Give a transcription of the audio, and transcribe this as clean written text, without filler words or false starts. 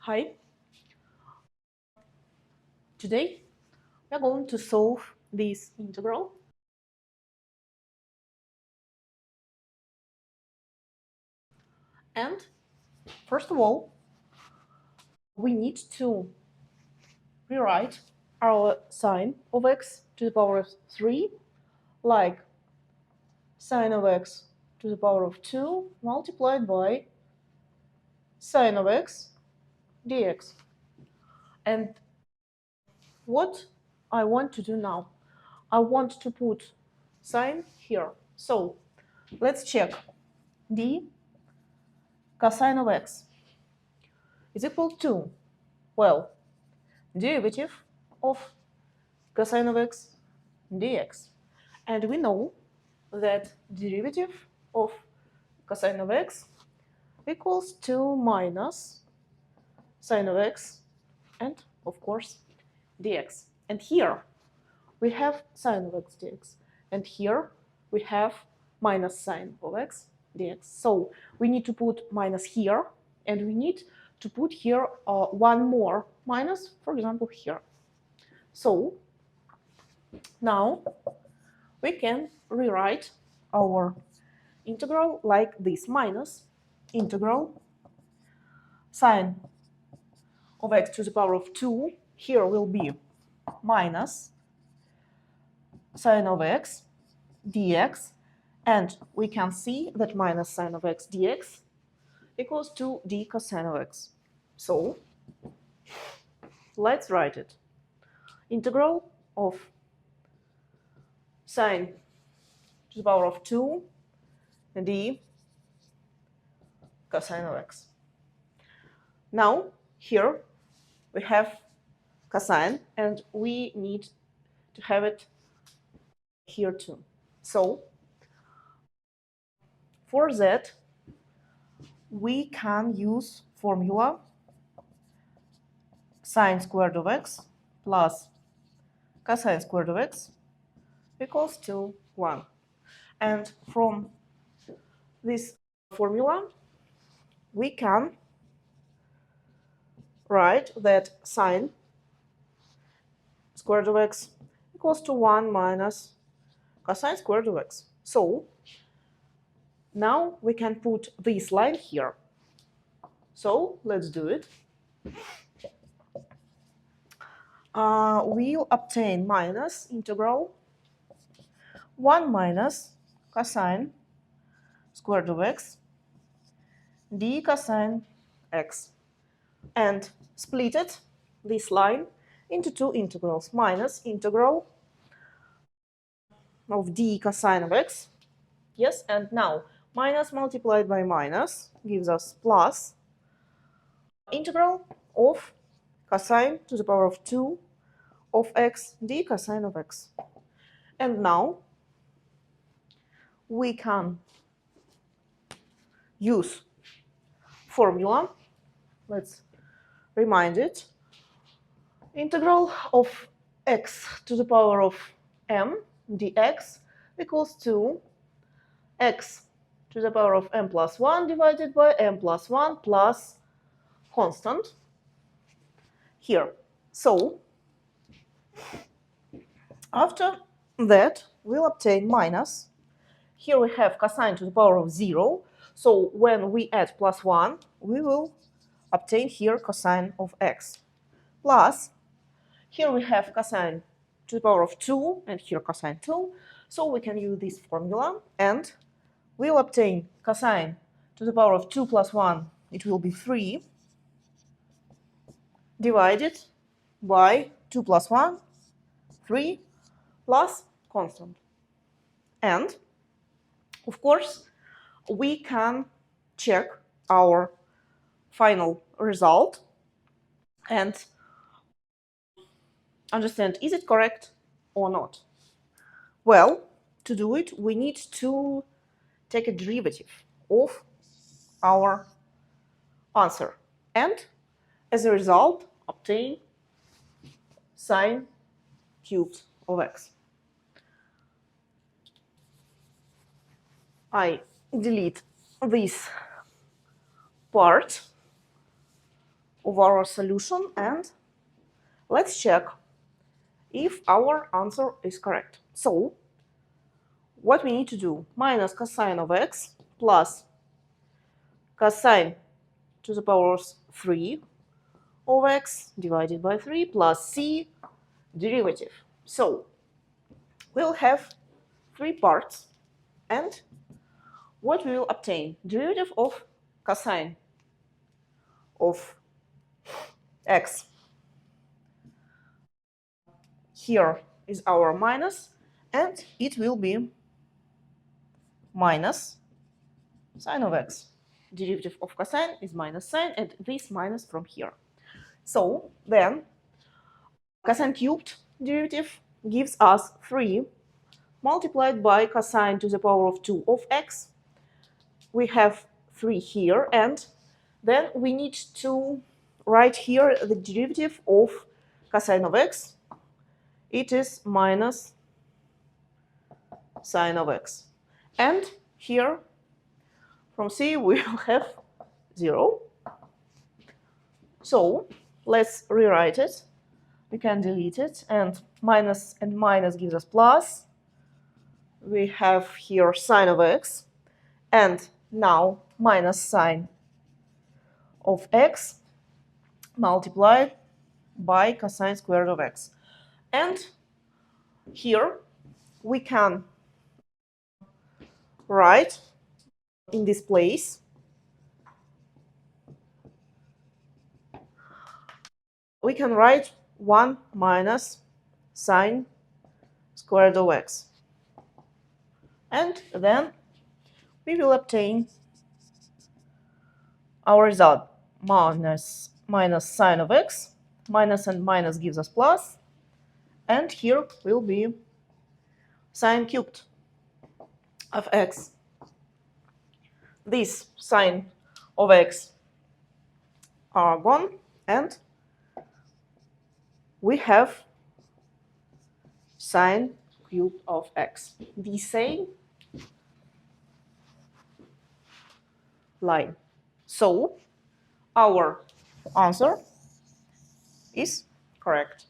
Hi. Today we are going to solve this integral. And first of all, we need to rewrite our sine of x to the power of 3 like sine of x to the power of 2 multiplied by sine of x dx. And what I want to do now, I want to put sine here. So let's check. D cosine of x is equal to, well, derivative of cosine of x dx. And we know that derivative of cosine of x equals to minus sine of x and, of course, dx. And here we have sine of x dx. And here we have minus sine of x dx. So we need to put minus here, and we need to put here one more minus, for example, here. So now we can rewrite our integral like this: minus integral sine of x to the power of 2. Here will be minus sine of x dx, and we can see that minus sine of x dx equals to d cosine of x. So let's write it. Integral of sine to the power of 2 d cosine of x. Now here we have cosine, and we need to have it here too. So for that we can use formula sine squared of x plus cosine squared of x equals to 1. And from this formula we can write that sine squared of x equals to 1 minus cosine squared of x. So now we can put this line here. So let's do it. We'll obtain minus integral 1 minus cosine squared of x d cosine x, and split it, this line, into two integrals: minus integral of d cosine of x, yes, and now minus multiplied by minus gives us plus integral of cosine to the power of 2 of x d cosine of x. And now we can use formula. Let's remind it. Integral of x to the power of m dx equals to x to the power of m plus 1 divided by m plus 1 plus constant here. So after that we'll obtain minus. Here we have cosine to the power of 0. So when we add plus 1, we will obtain here cosine of x. Plus, here we have cosine to the power of 2, and here cosine 2. So we can use this formula, and we'll obtain cosine to the power of 2 plus 1. It will be 3, divided by 2 plus 1, 3, plus constant. And, of course, we can check our final result and understand, is it correct or not? Well, to do it, we need to take a derivative of our answer, and as a result obtain sine cubed of x. I delete this part of our solution, and let's check if our answer is correct. So what we need to do, minus cosine of x plus cosine to the power of 3 of x divided by 3 plus c derivative. So we'll have 3 parts, and what we will obtain? Derivative of cosine of x. Here is our minus, and it will be minus sine of x. Derivative of cosine is minus sine, and this minus from here. So then cosine cubed derivative gives us 3 multiplied by cosine to the power of 2 of x. We have 3 here, and then we need to write here the derivative of cosine of x. It is minus sine of x. And here from c we will have 0. So let's rewrite it. We can delete it, and minus gives us plus. We have here sine of x, and now minus sine of x multiplied by cosine squared of x. And here we can write in this place we can write 1 minus sine squared of x. And then we will obtain our result, minus sine of x, minus and minus gives us plus, and here will be sine cubed of x. This sine of x are gone, and we have sine cubed of x. The same line. So our answer is correct.